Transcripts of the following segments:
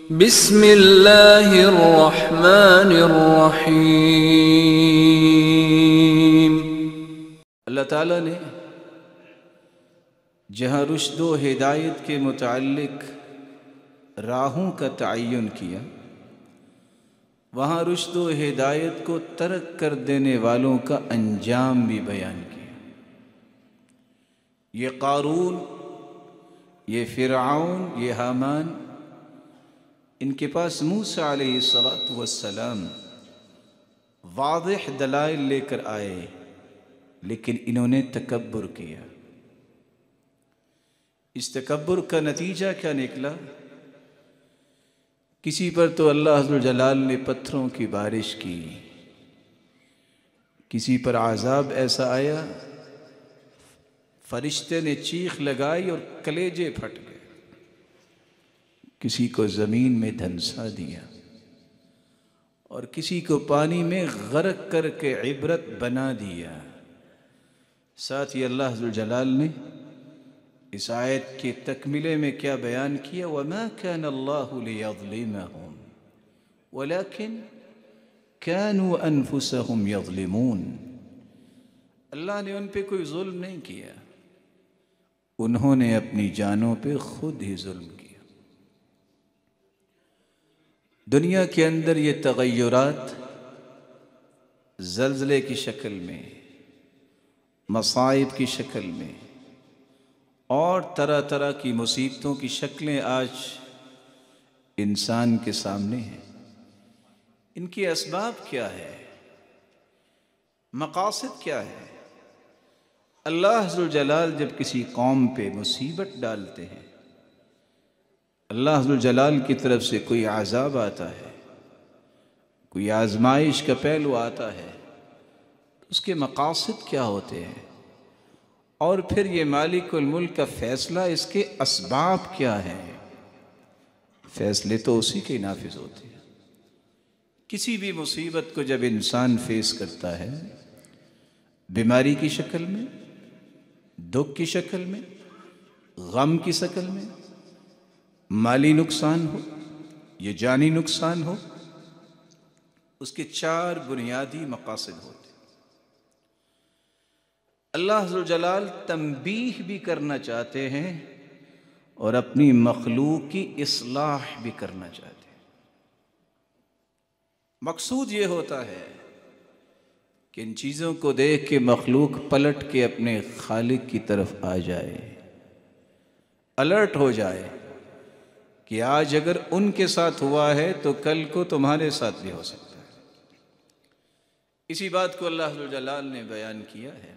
بسم اللہ الرحمن الرحیم۔ اللہ تعالیٰ نے جہاں رشد و ہدایت کے متعلق راہوں کا تعین کیا، وہاں رشد و ہدایت کو ترک کر دینے والوں کا انجام بھی بیان کیا۔ یہ قارون، یہ فرعون، یہ حامان، ان کے پاس موسیٰ علیہ السلام واضح دلائل لے کر آئے، لیکن انہوں نے تکبر کیا۔ اس تکبر کا نتیجہ کیا نکلا؟ کسی پر تو اللہ عز و جلال نے پتھروں کی بارش کی، کسی پر عذاب ایسا آیا فرشتے نے چیخ لگائی اور کلیجے پھٹ گئے، کسی کو زمین میں دھنسا دیا، اور کسی کو پانی میں غرق کر کے عبرت بنا دیا۔ ساتھ ہی اللہ عز و جلال نے اس آیت کی تکملے میں کیا بیان کیا؟ وَمَا كَانَ اللَّهُ لِيَظْلِمَهُمْ وَلَكِنْ كَانُوا أَنفُسَهُمْ يَظْلِمُونَ۔ اللہ نے ان پہ کوئی ظلم نہیں کیا، انہوں نے اپنی جانوں پہ خود ہی ظلم کیا۔ دنیا کے اندر یہ تغیرات زلزلے کی شکل میں، مصائب کی شکل میں، اور طرح طرح کی مصیبتوں کی شکلیں آج انسان کے سامنے ہیں۔ ان کے اسباب کیا ہے؟ مقاصد کیا ہے؟ اللہ عز و جلال جب کسی قوم پہ مصیبت ڈالتے ہیں، اللہ عز و جلال کی طرف سے کوئی عذاب آتا ہے، کوئی آزمائش کا پہلو آتا ہے، اس کے مقاصد کیا ہوتے ہیں؟ اور پھر یہ مالک الملک کا فیصلہ، اس کے اسباب کیا ہیں؟ فیصلے تو اسی کے نافذ ہوتے ہیں۔ کسی بھی مصیبت کو جب انسان فیس کرتا ہے، بیماری کی شکل میں، دکھ کی شکل میں، غم کی شکل میں، مالی نقصان ہو یا جانی نقصان ہو، اس کے چار بنیادی مقاصد ہوتے ہیں۔ اللہ عز و جلال تنبیہ بھی کرنا چاہتے ہیں اور اپنی مخلوق کی اصلاح بھی کرنا چاہتے ہیں۔ مقصود یہ ہوتا ہے کہ ان چیزوں کو دیکھ کے مخلوق پلٹ کے اپنے خالق کی طرف آ جائے، الرٹ ہو جائے کہ آج اگر ان کے ساتھ ہوا ہے تو کل کو تمہارے ساتھ بھی ہو سکتا ہے۔ اسی بات کو اللہ عز و جلال نے بیان کیا ہے۔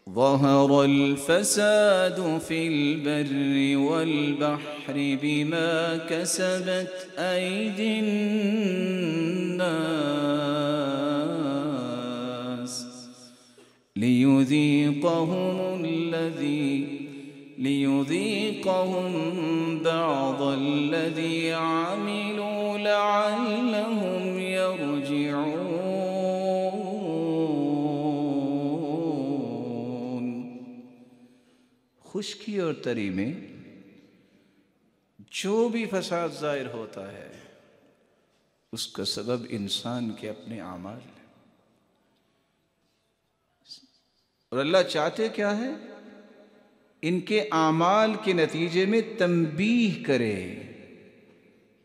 ظَهَرَ الْفَسَادُ فِي الْبَرِّ وَالْبَحْرِ بِمَا كَسَبَتْ أَيْدِي النَّاسِ لِيُذِيقَهُمْ بَعْضَ الَّذِي عَمِلُوا لَعَلَّهُمْ يَرْجِعُونَ۔ خشکی اور تری میں جو بھی فساد ظاہر ہوتا ہے، اس کا سبب انسان کے اپنے اعمال ہیں، اور اللہ چاہتے کیا ہے؟ ان کے اعمال کے نتیجے میں تنبیہ کرے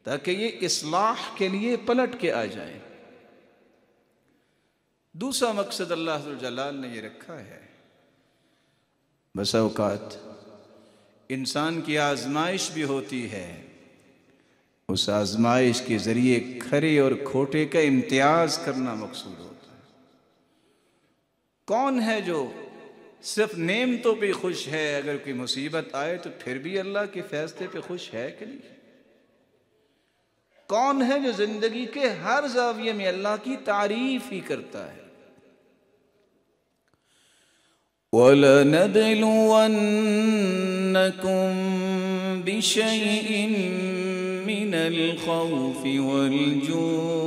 تاکہ یہ اصلاح کے لیے پلٹ کے آ جائے۔ دوسرا مقصد اللہ عز و جلال نے یہ رکھا ہے، بسا اوقات انسان کی آزمائش بھی ہوتی ہے، اس آزمائش کے ذریعے کھرے اور کھوٹے کا امتیاز کرنا مقصود ہوتا ہے۔ کون ہے جو صرف نعمتوں پہ خوش ہے؟ اگر کوئی مصیبت آئے تو پھر بھی اللہ کے فیصلے پہ خوش ہے کہ نہیں؟ کون ہے جو زندگی کے ہر زاویے میں اللہ کی تعریف ہی کرتا ہے؟ وَلَنَبْلُوَنَّكُمْ بِشَيْءٍ مِّنَ الْخَوْفِ وَالْجُوعِ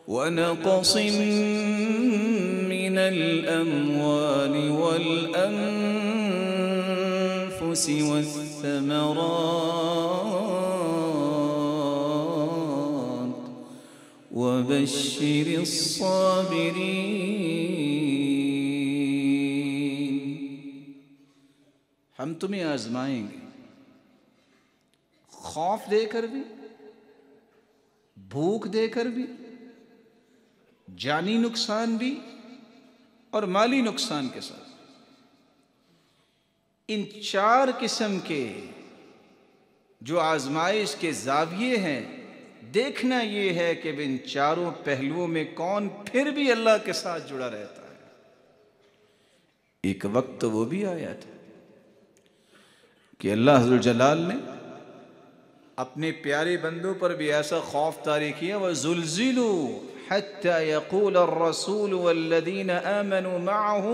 وَنَقْصٍ مِّنَ الْأَمْوَالِ وَالْأَنفُسِ الأنفس والثمرات وبشر الصابرين. ہم تمہیں آزمائیں گے، خوف دے کر بھی، بھوک دے کر بھی، جانی نقصان بھی اور مالی نقصان کے ساتھ. ان چار قسم کے جو آزمائش کے زاویے ہیں، دیکھنا یہ ہے کہ ان چاروں پہلوؤں میں کون پھر بھی اللہ کے ساتھ جڑا رہتا ہے. ایک وقت تو وہ بھی آیا تھا کہ اللہ ذوالجلال نے اپنے پیارے بندوں پر بھی ایسا خوف طاری کیا، وَزُلْزِلُوا حَتَّى يَقُولَ الرَّسُولُ وَالَّذِينَ آمَنُوا مَعَهُ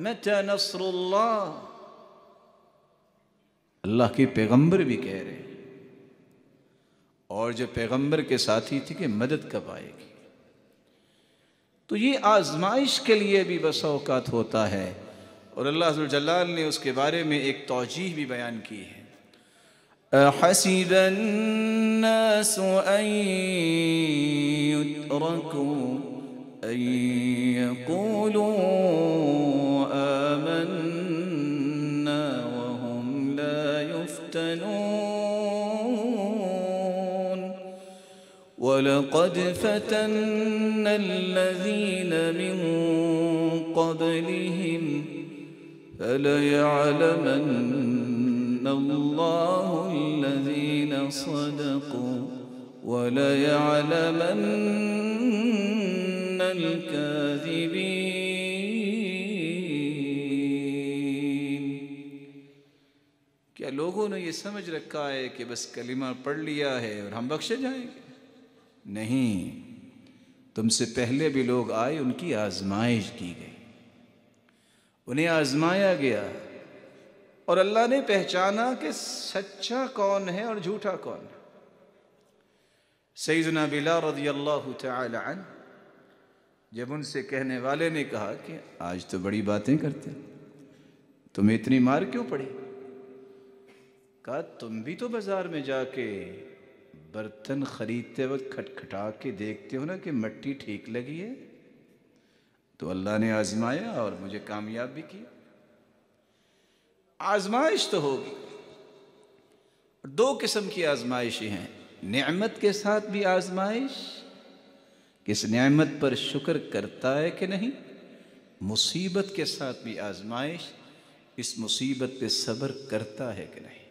مَتَى نَصْرُ اللَّهِ. اللہ کے پیغمبر بھی کہہ رہے ہیں اور جو پیغمبر کے ساتھی تھے کہ مدد کب آئے گی. تو یہ آزمائش کے لیے بھی بس اوقات ہوتا ہے، اور اللہ ذوالجلال نے اس کے بارے میں ایک توجیہ بھی بیان کی ہے. أَحَسِبَ النَّاسُ أَن يُتْرَكُوا أَن يَقُولُوا آمَنَّا وَهُمْ لَا يُفْتَنُونَ وَلَقَدْ فَتَنَّا الَّذِينَ مِن قَبْلِهِمْ فَلَيَعْلَمَنَّ اللَّهُ الَّذِينَ صَدَقُوا وَلَيَعْلَمَنَّ الْكَاذِبِينَ. کیا لوگوں نے یہ سمجھ رکھا ہے کہ بس کلمہ پڑھ لیا ہے اور ہم بخشے جائیں گے؟ نہیں، تم سے پہلے بھی لوگ آئے، ان کی آزمائش کی گئی، انہیں آزمایا گیا، اور اللہ نے پہچانا کہ سچا کون ہے اور جھوٹا کون ہے. سیدنا بلال رضی اللہ تعالی عنہ جب ان سے کہنے والے نے کہا کہ آج تو بڑی باتیں کرتے، تمہیں اتنی مار کیوں پڑی؟ کہا تم بھی تو بازار میں جا کے برتن خریدتے وقت کھٹکھٹا کے دیکھتے ہو نا کہ مٹی ٹھیک لگی ہے. تو اللہ نے آزمایا اور مجھے کامیاب بھی کیا. آزمائش تو ہوگی. دو قسم کی آزمائشیں ہیں، نعمت کے ساتھ بھی آزمائش، کس نعمت پر شکر کرتا ہے کہ نہیں، مصیبت کے ساتھ بھی آزمائش، اس مصیبت پہ صبر کرتا ہے کہ نہیں.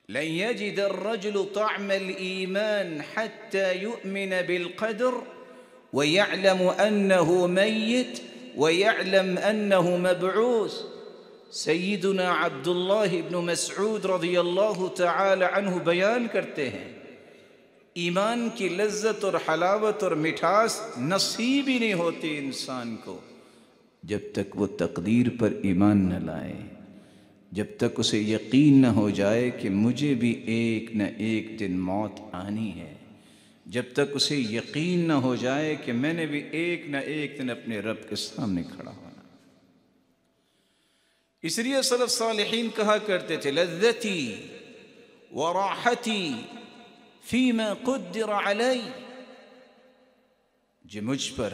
لن يجد الرجل طعم الإيمان حتى يؤمن بالقدر ويعلم أنه ميت ويعلم أنه مبعوث. سیدنا عبداللہ ابن مسعود رضی اللہ تعالی عنہ بیان کرتے ہیں، ایمان کی لذت اور حلاوت اور مٹھاس نصیب ہی نہیں ہوتی انسان کو جب تک وہ تقدیر پر ایمان نہ لائے، جب تک اسے یقین نہ ہو جائے کہ مجھے بھی ایک نہ ایک دن موت آنی ہے، جب تک اسے یقین نہ ہو جائے کہ میں نے بھی ایک نہ ایک دن اپنے رب کے سامنے کھڑا ہونا. اس لیے سلف صالحین کہا کرتے تھے، لذتی وراحتی فیما قدر علی. جو مجھ پر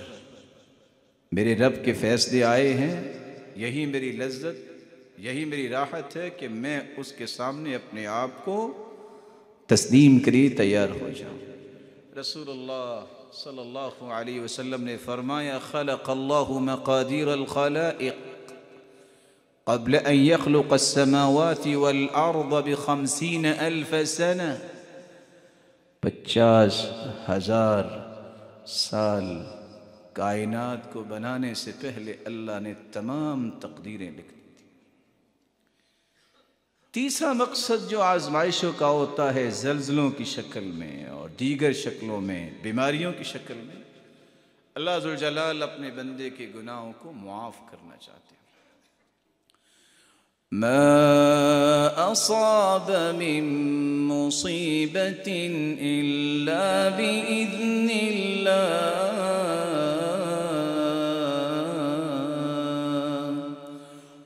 میرے رب کے فیصلے آئے ہیں، یہی میری لذت، یہی میری راحت ہے کہ میں اس کے سامنے اپنے آپ کو تسلیم کری تیار ہو جاؤں. رسول اللہ صلی اللہ علیہ وسلم نے فرمایا، خلق اللہ مقادیر الخلائق قبل ان يخلق السماوات والارض ب50,000 سنة. 50,000 سال کائنات کو بنانے سے پہلے اللہ نے تمام تقدیریں لکھ دی تھی. تیسرا مقصد جو آزمائشوں کا ہوتا ہے، زلزلوں کی شکل میں اور دیگر شکلوں میں، بیماریوں کی شکل میں، اللہ ذوالجلال اپنے بندے کے گناہوں کو معاف کرنا چاہتے ہیں. ما أصاب من مصيبة إلا بإذن الله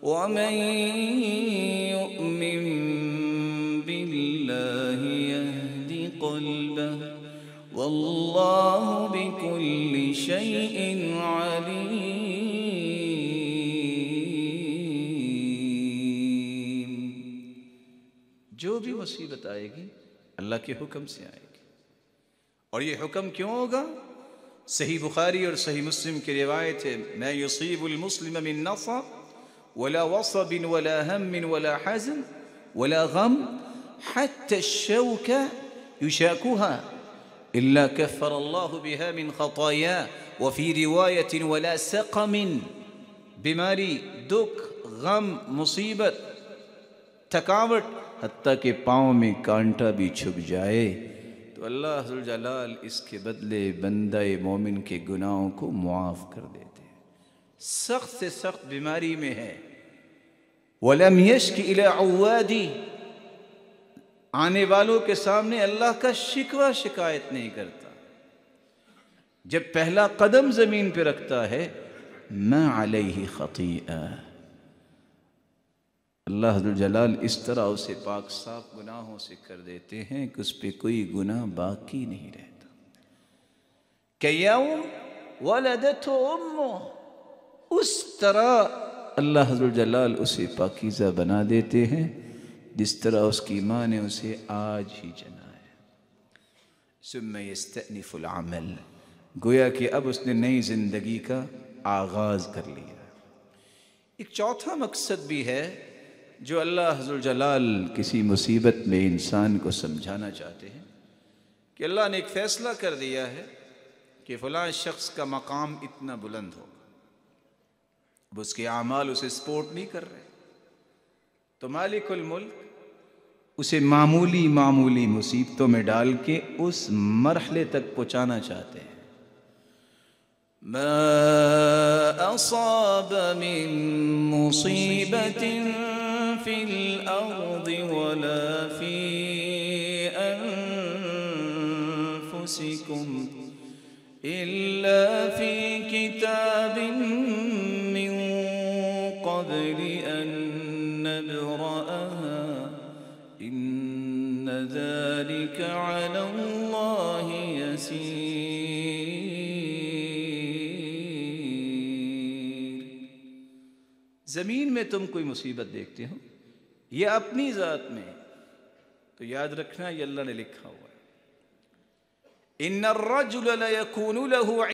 ومن واللہ بکل شیء علیم۔ جو بھی مصیبت آئے گی اللہ کے حکم سے آئے گی، اور یہ حکم کیوں ہوگا؟ صحیح بخاری اور صحیح مسلم کی روایت ہے، ما یصیب المسلم من نصب ولا وصب ولا هم ولا حزن ولا غم حتى الشوكة يشاكها إلا كفر الله بها من خطاياه، وفي رواية ولا سقم، بیماری، دکھ، غم، مصیبت، تھکاوٹ، حتیٰ کہ پاؤں میں کانٹا بھی چھپ جائے تو اللہ ذوالجلال اس کے بدلے بندہ مومن کے گناہوں کو معاف کر دیتے ہیں۔ سخت سے سخت بیماری میں ہے، وَلَمْ يَشْكِ إِلَىٰ عُوَّادِي، آنے والوں کے سامنے اللہ کا شکوہ شکایت نہیں کرتا۔ جب پہلا قدم زمین پہ رکھتا ہے مَا عَلَيْهِ خَطِيئَةٌ، اللہ ذوالجلال اس طرح اسے پاک صاف گناہوں سے کر دیتے ہیں کہ اس پہ کوئی گناہ باقی نہیں رہتا۔ کَیَوْمَ وَلَدَتْهُ أُمُّهُ، اس طرح اللہ ذوالجلال اسے پاکیزہ بنا دیتے ہیں جس طرح اس کی ماں نے اسے آج ہی جنا ہے۔ ثُمَّ يَسْتَأْنِفُ الْعَمَلَ، گویا کہ اب اس نے نئی زندگی کا آغاز کر لیا۔ ایک چوتھا مقصد بھی ہے جو اللہ ذوالجلال کسی مصیبت میں انسان کو سمجھانا چاہتے ہیں کہ اللہ نے ایک فیصلہ کر دیا ہے کہ فلاں شخص کا مقام اتنا بلند ہوگا، اب اس کے اعمال اسے سپورٹ نہیں کر رہے، تو مالک الملک اسے معمولی مصیبتوں میں ڈال کے اس مرحلے تک پہنچانا چاہتے ہیں۔ ما اصاب من مصیبت فی الارض ولا فی انفسکم الا فی کتاب من قبل ان نبرأها ان ذلك على اللہ یسیر۔ زمین میں تم کوئی مصیبت دیکھتے ہو یا اپنی ذات میں، تو یاد رکھنا یہ اللہ نے لکھا ہوا ہے۔ ان الرجل لیکون له